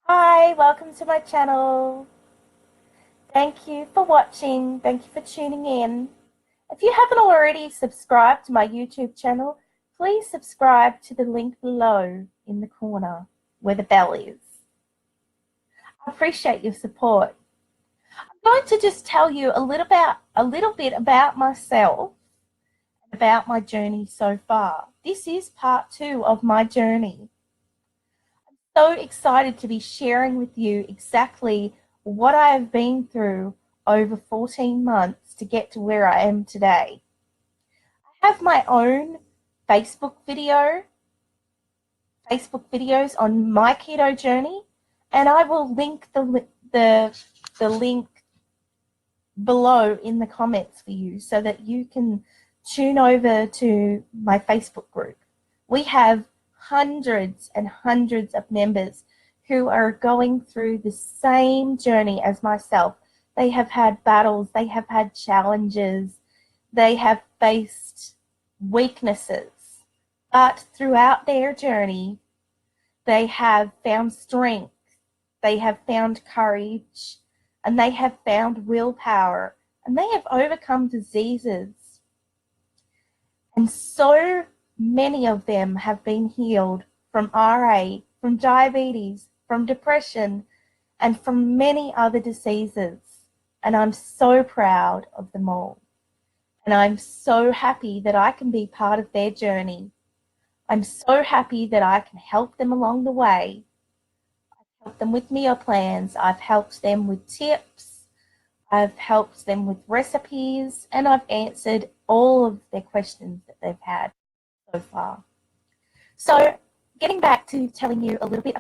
Hi, welcome to my channel. Thank you for watching. Thank you for tuning in. If you haven't already subscribed to my YouTube channel, please subscribe to the link below in the corner where the bell is. I appreciate your support. I'm going to just tell you a little bit about myself, about my journey so far. This is part 2 of my journey. So excited to be sharing with you exactly what I have been through over 14 months to get to where I am today. I have my own Facebook videos on my keto journey, and I will link the link below in the comments for you so that you can tune over to my Facebook group. We have hundreds and hundreds of members who are going through the same journey as myself. They have had battles, they have had challenges, they have faced weaknesses, but throughout their journey, they have found strength, they have found courage, and they have found willpower, and they have overcome diseases. And so many of them have been healed from RA, from diabetes, from depression, and from many other diseases. And I'm so proud of them all. And I'm so happy that I can be part of their journey. I'm so happy that I can help them along the way. I've helped them with meal plans. I've helped them with tips. I've helped them with recipes, and I've answered all of their questions that they've had so far. So getting back to telling you a little bit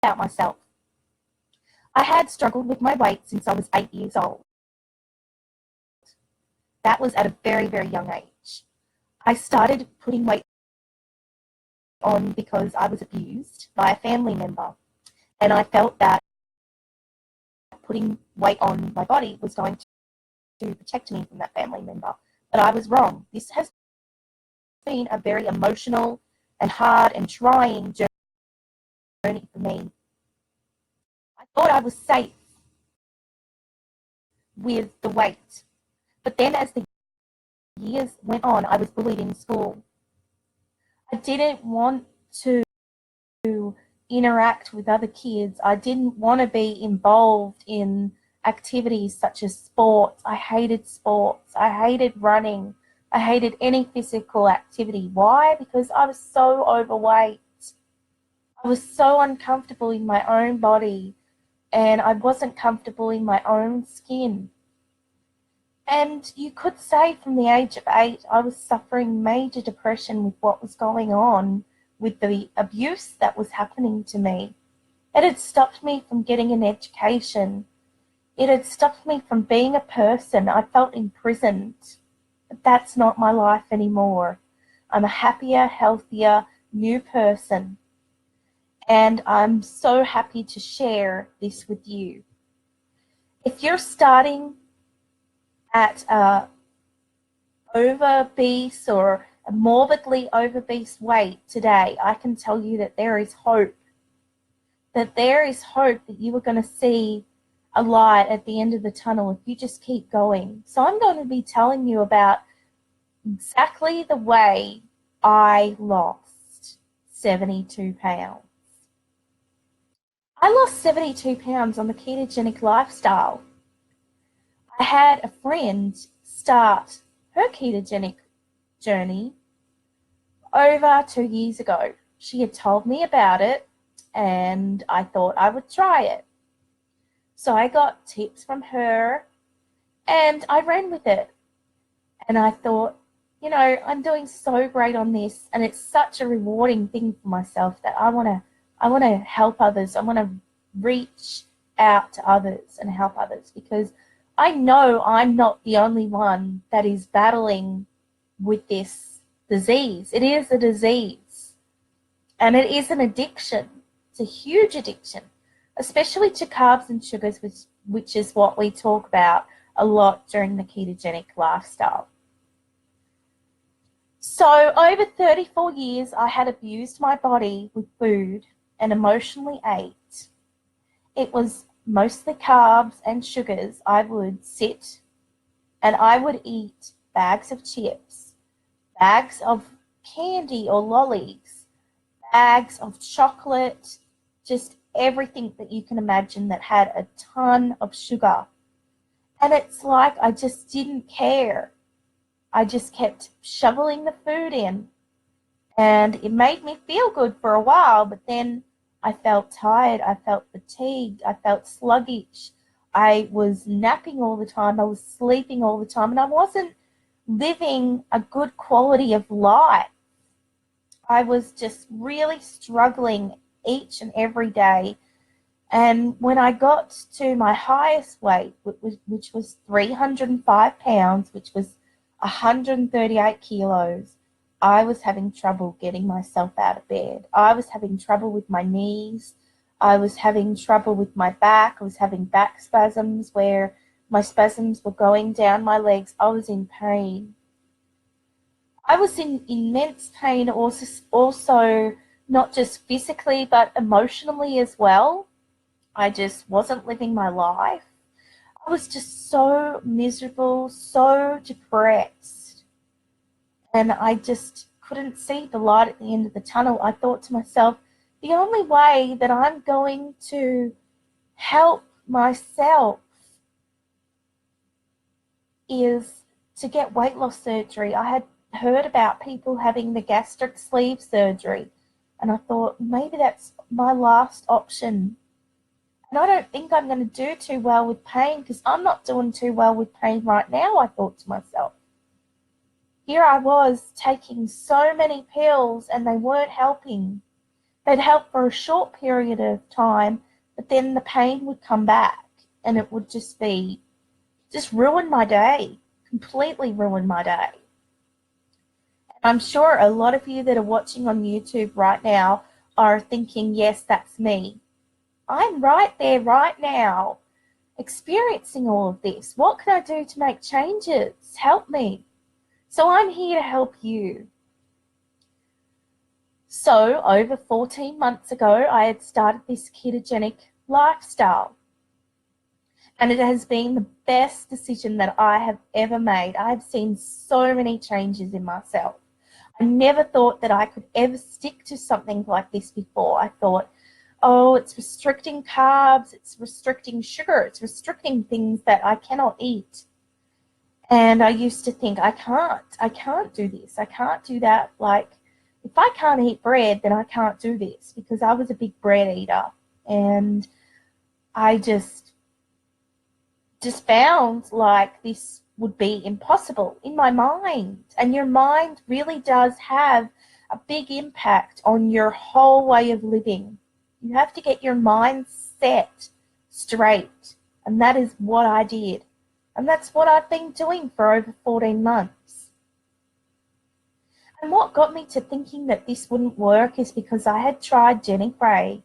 about myself. I had struggled with my weight since I was 8 years old. That was at a very, very young age. I started putting weight on because I was abused by a family member, and I felt that putting weight on my body was going to protect me from that family member. But I was wrong. This has been a very emotional and hard and trying journey for me. I thought I was safe with the weight, but then as the years went on, I was bullied in school. I didn't want to interact with other kids. I didn't want to be involved in activities such as sports. I hated sports. I hated running. I hated any physical activity. Why? Because I was so overweight. I was so uncomfortable in my own body, and I wasn't comfortable in my own skin. And you could say from the age of 8, I was suffering major depression with what was going on with the abuse that was happening to me. It had stopped me from getting an education. It had stopped me from being a person. I felt imprisoned. But that's not my life anymore. I'm a happier, healthier, new person. And I'm so happy to share this with you. If you're starting at obese or a morbidly obese weight today, I can tell you that there is hope. That there is hope that you are going to see a light at the end of the tunnel if you just keep going. So I'm going to be telling you about exactly the way I lost 72 pounds. I lost 72 pounds on the ketogenic lifestyle. I had a friend start her ketogenic journey over 2 years ago. She had told me about it, and I thought I would try it. So I got tips from her, and I ran with it. And I thought, you know, I'm doing so great on this, and it's such a rewarding thing for myself that I want to help others. I want to reach out to others and help others, because I know I'm not the only one that is battling with this disease. It is a disease, and it is an addiction. It's a huge addiction, especially to carbs and sugars, which is what we talk about a lot during the ketogenic lifestyle. So over 34 years, I had abused my body with food, and emotionally ate, it was mostly carbs and sugars. I would sit and I would eat bags of chips, bags of candy or lollies, bags of chocolate, just everything that you can imagine that had a ton of sugar. And it's like I just didn't care. I just kept shoveling the food in. And it made me feel good for a while, but then I felt tired, I felt fatigued, I felt sluggish. I was napping all the time, I was sleeping all the time, and I wasn't living a good quality of life. I was just really struggling each and every day. And when I got to my highest weight, which was 305 pounds, which was 138 kilos, I was having trouble getting myself out of bed. I was having trouble with my knees. I was having trouble with my back. I was having back spasms where my spasms were going down my legs. I was in pain. I was in immense pain also not just physically but emotionally as well. I just wasn't living my life. I was just so miserable, so depressed. And I just couldn't see the light at the end of the tunnel. I thought to myself, the only way that I'm going to help myself is to get weight loss surgery. I had heard about people having the gastric sleeve surgery, and I thought maybe that's my last option. And I don't think I'm going to do too well with pain because I'm not doing too well with pain right now, I thought to myself. Here I was taking so many pills and they weren't helping. They'd help for a short period of time, but then the pain would come back and it would just ruin my day, completely ruin my day. I'm sure a lot of you that are watching on YouTube right now are thinking, yes, that's me. I'm right there right now, experiencing all of this. What can I do to make changes? Help me. So I'm here to help you. So over 14 months ago, I had started this ketogenic lifestyle. And it has been the best decision that I have ever made. I have seen so many changes in myself. I never thought that I could ever stick to something like this before. I thought, oh, it's restricting carbs, it's restricting sugar, it's restricting things that I cannot eat. And I used to think, I can't do this, I can't do that. Like, if I can't eat bread, then I can't do this, because I was a big bread eater. And I just found like this would be impossible in my mind. And your mind really does have a big impact on your whole way of living. You have to get your mind set straight. And that is what I did. And that's what I've been doing for over 14 months. And what got me to thinking that this wouldn't work is because I had tried Jenny Craig.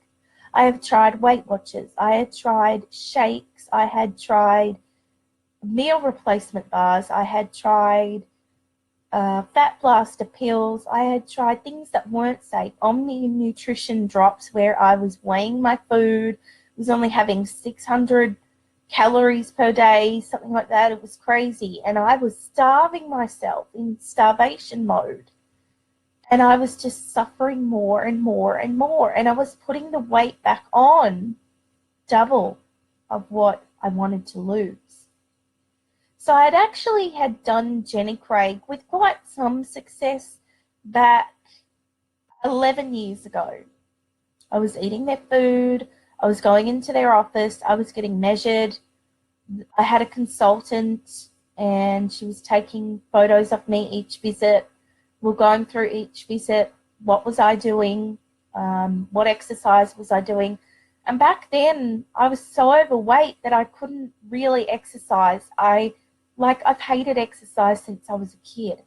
I have tried Weight Watchers. I had tried shakes. I had tried meal replacement bars. I had tried fat blaster pills. I had tried things that weren't safe. Omni nutrition drops where I was weighing my food, was only having 600 calories per day, something like that. It was crazy. And I was starving myself in starvation mode. And I was just suffering more and more and more. And I was putting the weight back on, double of what I wanted to lose. So I had done Jenny Craig with quite some success back 11 years ago. I was eating their food. I was going into their office. I was getting measured. I had a consultant and she was taking photos of me each visit. We're going through each visit. What was I doing? What exercise was I doing? And back then I was so overweight that I couldn't really exercise. I've hated exercise since I was a kid.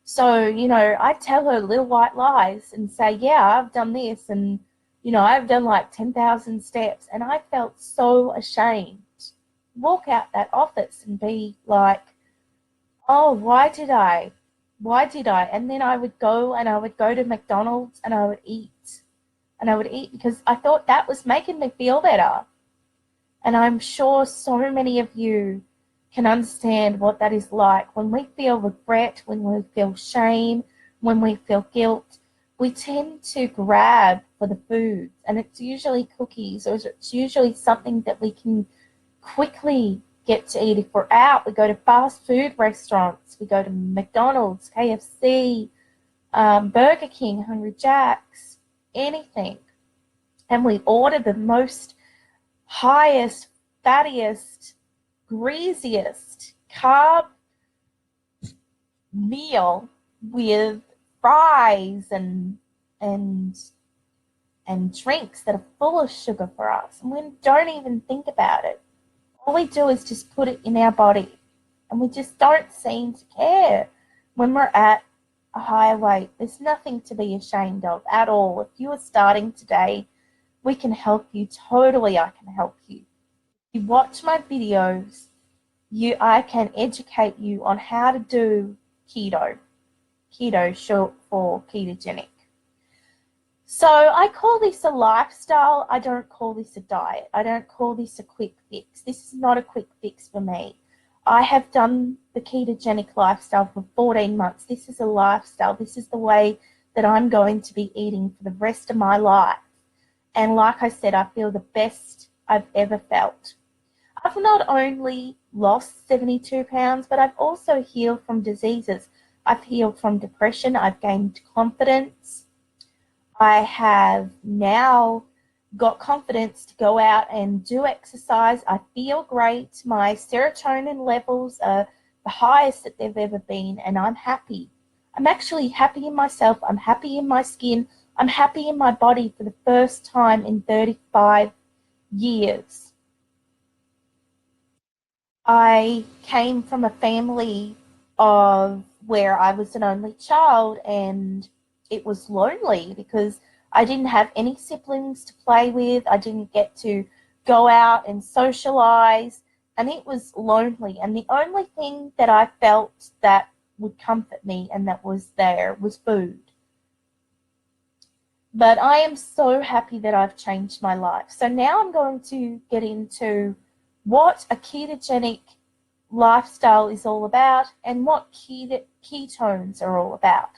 So, I'd tell her little white lies and say, yeah, I've done this and, I've done like 10,000 steps. And I felt so ashamed. Walk out that office and be like, oh, why did I? And then I would go to McDonald's and I would eat. and I would eat because I thought that was making me feel better. And I'm sure so many of you can understand what that is like. When we feel regret, when we feel shame, when we feel guilt, we tend to grab for the foods, and it's usually cookies, or it's usually something that we can quickly get to eat. If we're out, we go to fast food restaurants, we go to McDonald's, KFC, Burger King, Hungry Jack's, anything, and we order the most highest, fattiest, greasiest carb meal with fries and drinks that are full of sugar for us, and we don't even think about it. All we do is just put it in our body, and we just don't seem to care when we're at a higher weight. There's nothing to be ashamed of at all. If you are starting today, we can help you. Totally, I can help you. If you watch my videos, I can educate you on how to do keto. Keto, short for ketogenic. So I call this a lifestyle. I don't call this a diet. I don't call this a quick fix. This is not a quick fix for me. I have done the ketogenic lifestyle for 14 months. This is a lifestyle. This is the way that I'm going to be eating for the rest of my life. And like I said, I feel the best I've ever felt. I've not only lost 72 pounds, but I've also healed from diseases. I've healed from depression. I've gained confidence. I have now got confidence to go out and do exercise. I feel great. My serotonin levels are the highest that they've ever been, and I'm happy. I'm actually happy in myself. I'm happy in my skin. I'm happy in my body for the first time in 35 years. I came from a family of where I was an only child, and it was lonely because I didn't have any siblings to play with. I didn't get to go out and socialize, and it was lonely. And the only thing that I felt that would comfort me and that was there was food. But I am so happy that I've changed my life. So now I'm going to get into what a ketogenic lifestyle is all about and what ketones are all about.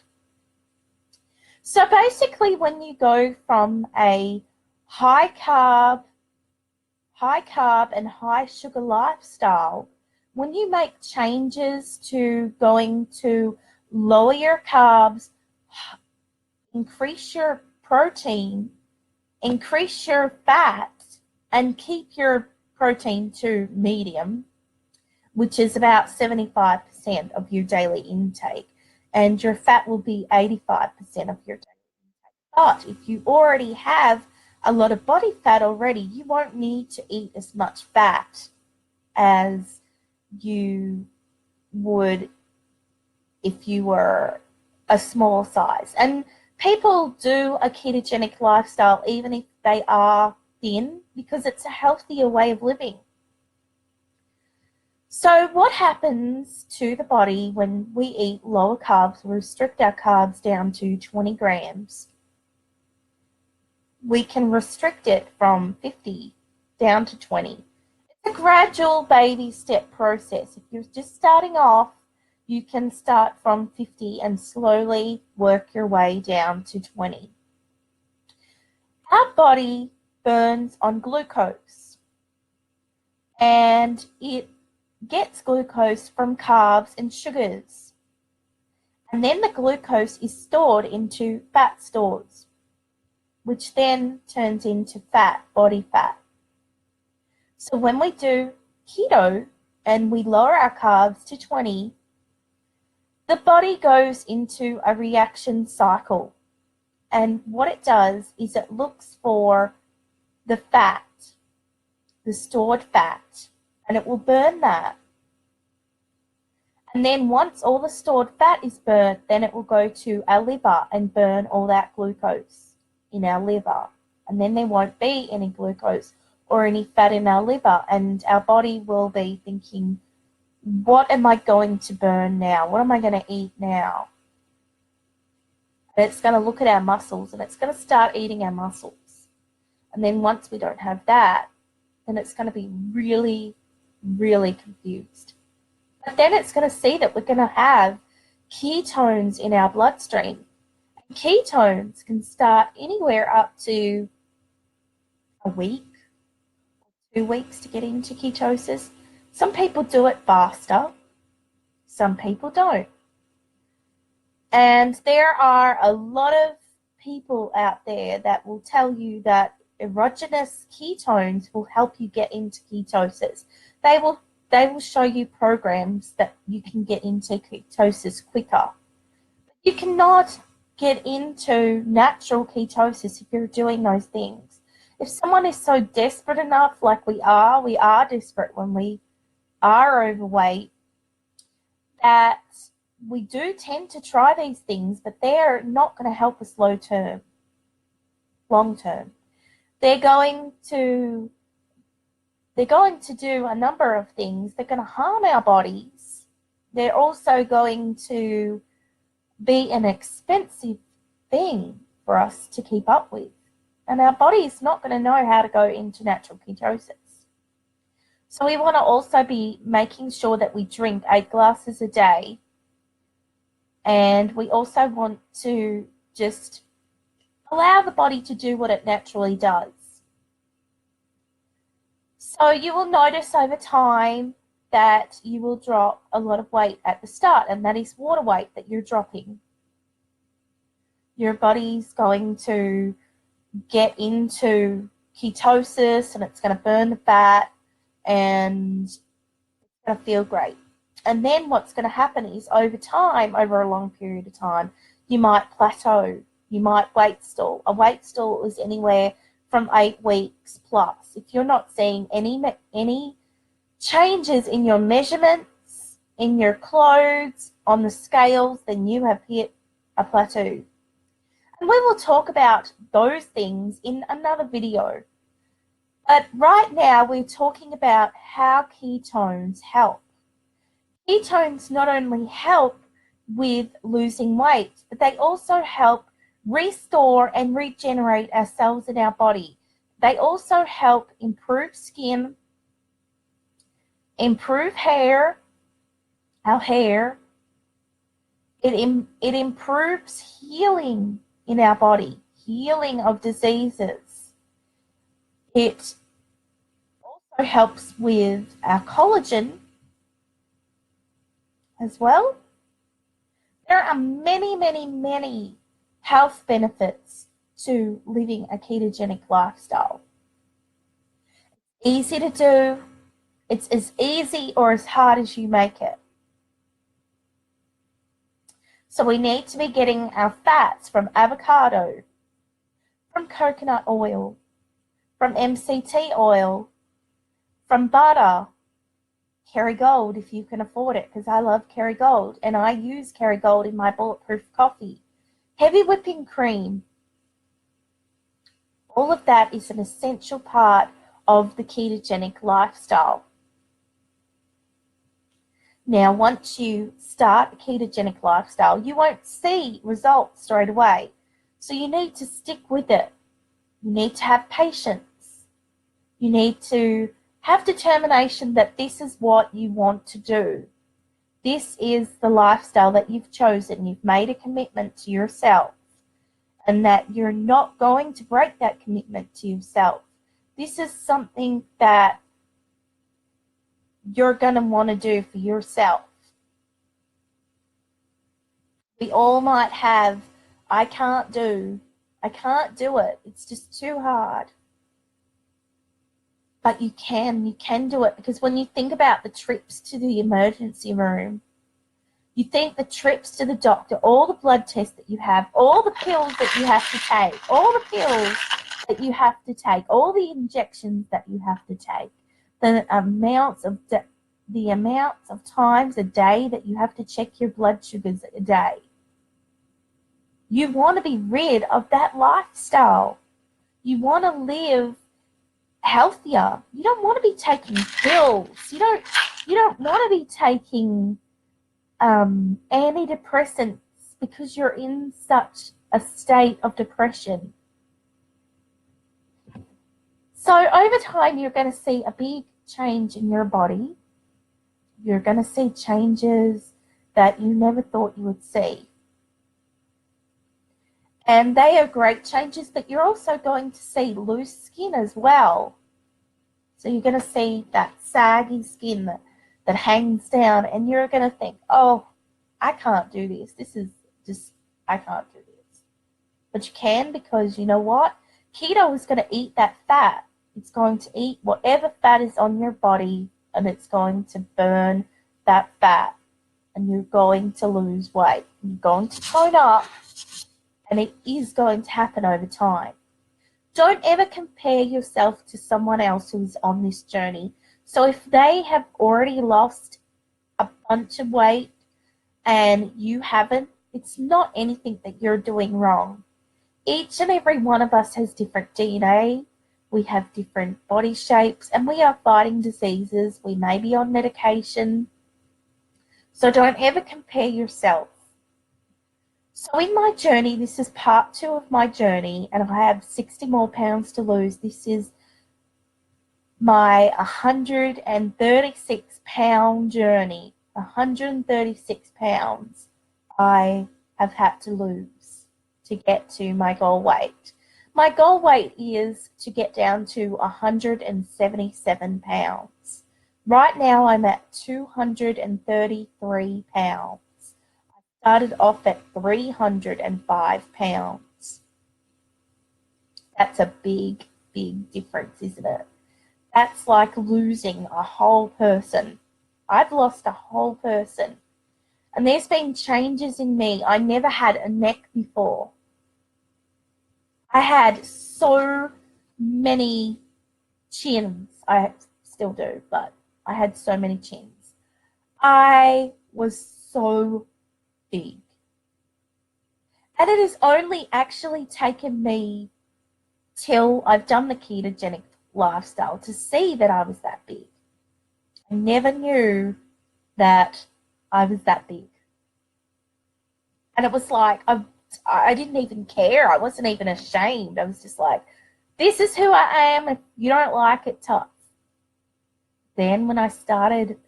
So basically, when you go from a high carb and high sugar lifestyle, when you make changes to going to lower your carbs, increase your protein, increase your fat, and keep your protein to medium, which is about 75% of your daily intake, and your fat will be 85% of your daily intake. But if you already have a lot of body fat already, you won't need to eat as much fat as you would if you were a small size. And people do a ketogenic lifestyle even if they are thin because it's a healthier way of living. So what happens to the body when we eat lower carbs, we restrict our carbs down to 20 grams? We can restrict it from 50 down to 20. It's a gradual baby step process. If you're just starting off, you can start from 50 and slowly work your way down to 20. Our body burns on glucose, and it gets glucose from carbs and sugars. And then the glucose is stored into fat stores, which then turns into fat, body fat. So when we do keto and we lower our carbs to 20, the body goes into a reaction cycle. And what it does is it looks for the fat, the stored fat, and it will burn that. And then once all the stored fat is burnt, then it will go to our liver and burn all that glucose in our liver. And then there won't be any glucose or any fat in our liver, and our body will be thinking, what am I going to burn now? What am I going to eat now? And it's going to look at our muscles and it's going to start eating our muscles. And then once we don't have that, then it's going to be really, really confused. But then it's going to see that we're going to have ketones in our bloodstream. And ketones can start anywhere up to a week, 2 weeks to get into ketosis. Some people do it faster, some people don't. And there are a lot of people out there that will tell you that erogenous ketones will help you get into ketosis. They will show you programs that you can get into ketosis quicker. You cannot get into natural ketosis if you're doing those things. If someone is so desperate enough, like we are desperate when we are overweight, that we do tend to try these things, but they're not going to help us long term. They're going to do a number of things. They're going to harm our bodies. They're also going to be an expensive thing for us to keep up with. And our body is not going to know how to go into natural ketosis. So we want to also be making sure that we drink 8 glasses a day. And we also want to just allow the body to do what it naturally does. So you will notice over time that you will drop a lot of weight at the start, and that is water weight that you're dropping. Your body's going to get into ketosis and it's going to burn the fat and it's going to feel great. And then what's going to happen is over time, over a long period of time, you might plateau, you might weight stall. A weight stall is anywhere from 8 weeks plus. If you're not seeing any changes in your measurements, in your clothes, on the scales, then you have hit a plateau. And we will talk about those things in another video. But right now we're talking about how ketones help. Ketones not only help with losing weight, but they also help restore and regenerate our cells in our body. They also help improve skin, improve hair, our hair. It improves healing in our body, healing of diseases. It also helps with our collagen as well. There are many, many, many health benefits to living a ketogenic lifestyle. Easy to do. It's as easy or as hard as you make it. So we need to be getting our fats from avocado, from coconut oil, from MCT oil, from butter, Kerrygold if you can afford it, because I love Kerrygold and I use Kerrygold in my bulletproof coffee. Heavy whipping cream. All of that is an essential part of the ketogenic lifestyle. Now, once you start a ketogenic lifestyle, you won't see results straight away. So you need to stick with it. You need to have patience. You need to have determination that this is what you want to do. This is the lifestyle that you've chosen. You've made a commitment to yourself, and that you're not going to break that commitment to yourself. This is something that you're going to want to do for yourself. We all might have, I can't do it. It's just too hard. But you can do it, because when you think about the trips to the emergency room, you think the trips to the doctor, all the blood tests that you have, all the pills that you have to take, all the pills that you have to take, all the injections that you have to take, the amounts of times a day that you have to check your blood sugars a day. You want to be rid of that lifestyle. You want to live healthier. You don't want to be taking pills. You don't want to be taking antidepressants because you're in such a state of depression. So over time, you're going to see a big change in your body. You're going to see changes that you never thought you would see. And they are great changes, but you're also going to see loose skin as well. So you're going to see that saggy skin that hangs down, and you're going to think, oh, I can't do this. This is just, I can't do this. But you can, because you know what? Keto is going to eat that fat. It's going to eat whatever fat is on your body, and it's going to burn that fat, and you're going to lose weight. You're going to tone up, and it is going to happen over time. Don't ever compare yourself to someone else who is on this journey. So if they have already lost a bunch of weight and you haven't, it's not anything that you're doing wrong. Each and every one of us has different DNA. We have different body shapes, and we are fighting diseases. We may be on medication. So don't ever compare yourself. So in my journey, this is part 2 of my journey, and I have 60 more pounds to lose. This is my 136 pound journey. 136 pounds I have had to lose to get to my goal weight. My goal weight is to get down to 177 pounds. Right now I'm at 233 pounds. Started off at 305 pounds. That's a big, big difference, isn't it? That's like losing a whole person. I've lost a whole person. And there's been changes in me. I never had a neck before. I had so many chins. I still do, but I had so many chins. I was so big. And it has only actually taken me till I've done the ketogenic lifestyle to see that I was that big. I never knew that I was that big. And it was like, I didn't even care. I wasn't even ashamed. I was just like, this is who I am. If you don't like it, tough. Then when I started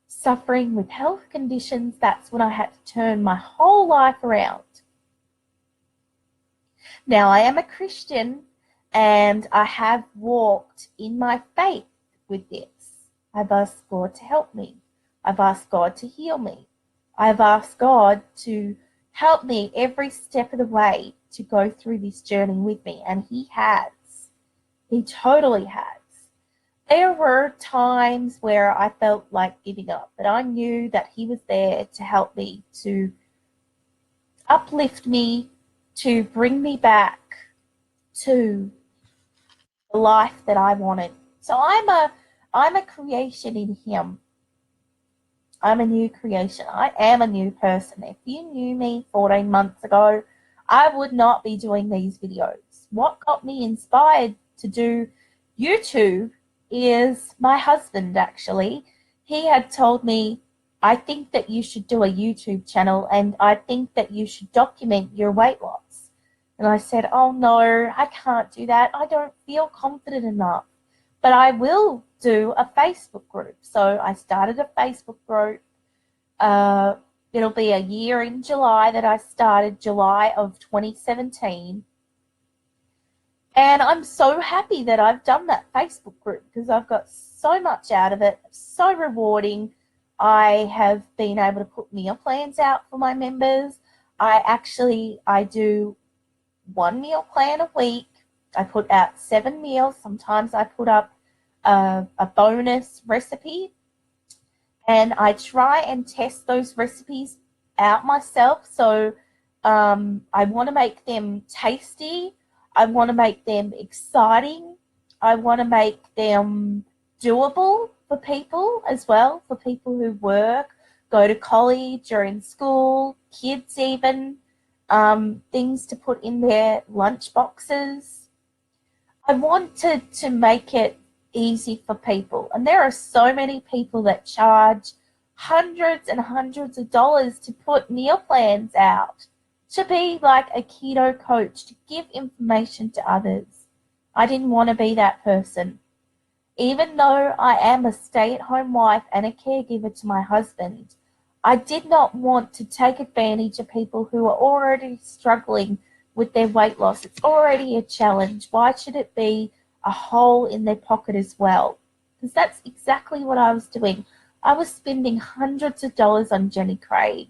suffering with health conditions, that's when I had to turn my whole life around. Now, I am a Christian, and I have walked in my faith with this. I've asked God to help me. I've asked God to heal me. I've asked God to help me every step of the way to go through this journey with me, and He has. He totally has. There were times where I felt like giving up, but I knew that He was there to help me, to uplift me, to bring me back to the life that I wanted. So I'm a creation in Him. I'm a new creation. I am a new person. If you knew me 14 months ago, I would not be doing these videos. What got me inspired to do YouTube is my husband, actually. He had told me, I think that you should do a YouTube channel, and I think that you should document your weight loss. And I said, oh no, I can't do that. I don't feel confident enough. But I will do a Facebook group. So I started a Facebook group. It'll be a year in July that I started, July of 2017. And I'm so happy that I've done that Facebook group, because I've got so much out of it, so rewarding. I have been able to put meal plans out for my members. I do 1 meal plan a week. I put out 7 meals. Sometimes I put up a bonus recipe, and I try and test those recipes out myself. So I want to make them tasty. I want to make them exciting. I want to make them doable for people as well, for people who work, go to college or in school, kids even, things to put in their lunch boxes. I want to make it easy for people. And there are so many people that charge hundreds and hundreds of dollars to put meal plans out. to be like a keto coach, to give information to others. I didn't want to be that person. Even though I am a stay-at-home wife and a caregiver to my husband, I did not want to take advantage of people who are already struggling with their weight loss. It's already a challenge. Why should it be a hole in their pocket as well? Because that's exactly what I was doing. I was spending hundreds of dollars on Jenny Craig.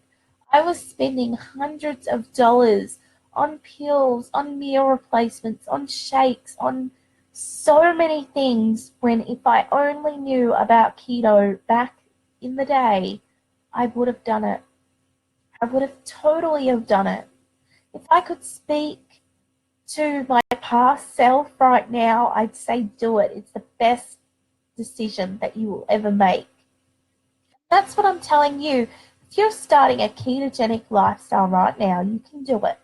I was spending hundreds of dollars on pills, on meal replacements, on shakes, on so many things, when if I only knew about keto back in the day, I would have done it. I would have totally have done it. If I could speak to my past self right now, I'd say do it. It's the best decision that you will ever make. That's what I'm telling you. If you're starting a ketogenic lifestyle right now, you can do it.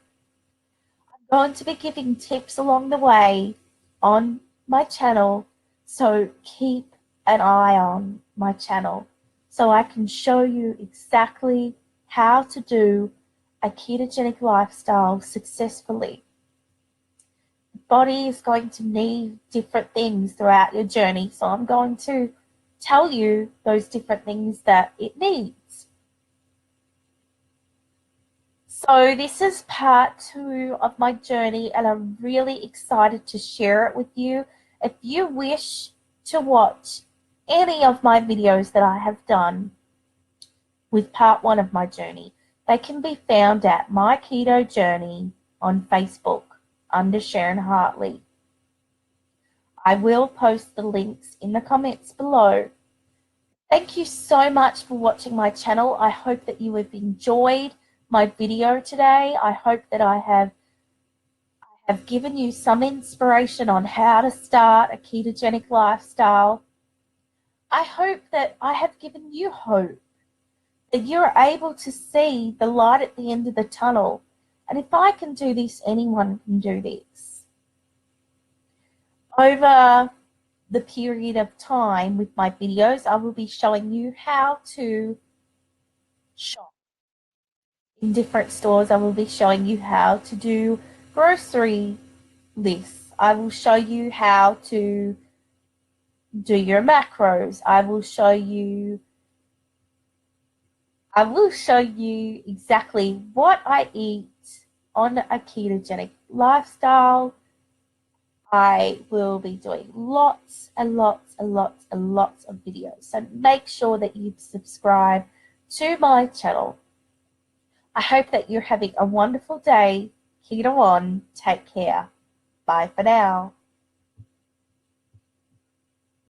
I'm going to be giving tips along the way on my channel, so keep an eye on my channel so I can show you exactly how to do a ketogenic lifestyle successfully. The body is going to need different things throughout your journey, so I'm going to tell you those different things that it needs. So this is part 2 of my journey, and I'm really excited to share it with you. If you wish to watch any of my videos that I have done with part 1 of my journey, they can be found at My Keto Journey on Facebook under Sharon Hartley. I will post the links in the comments below. Thank you so much for watching my channel. I hope that you have enjoyed my video today. I hope that I have given you some inspiration on how to start a ketogenic lifestyle. I hope that I have given you hope, that you're able to see the light at the end of the tunnel. And if I can do this, anyone can do this. Over the period of time with my videos, I will be showing you how to shop in different stores. I will be showing you how to do grocery lists. I will show you how to do your macros. I will show you exactly what I eat on a ketogenic lifestyle. I will be doing lots and lots and lots and lots of videos. So make sure that you subscribe to my channel. I hope that you're having a wonderful day. Keto on. Take care. Bye for now.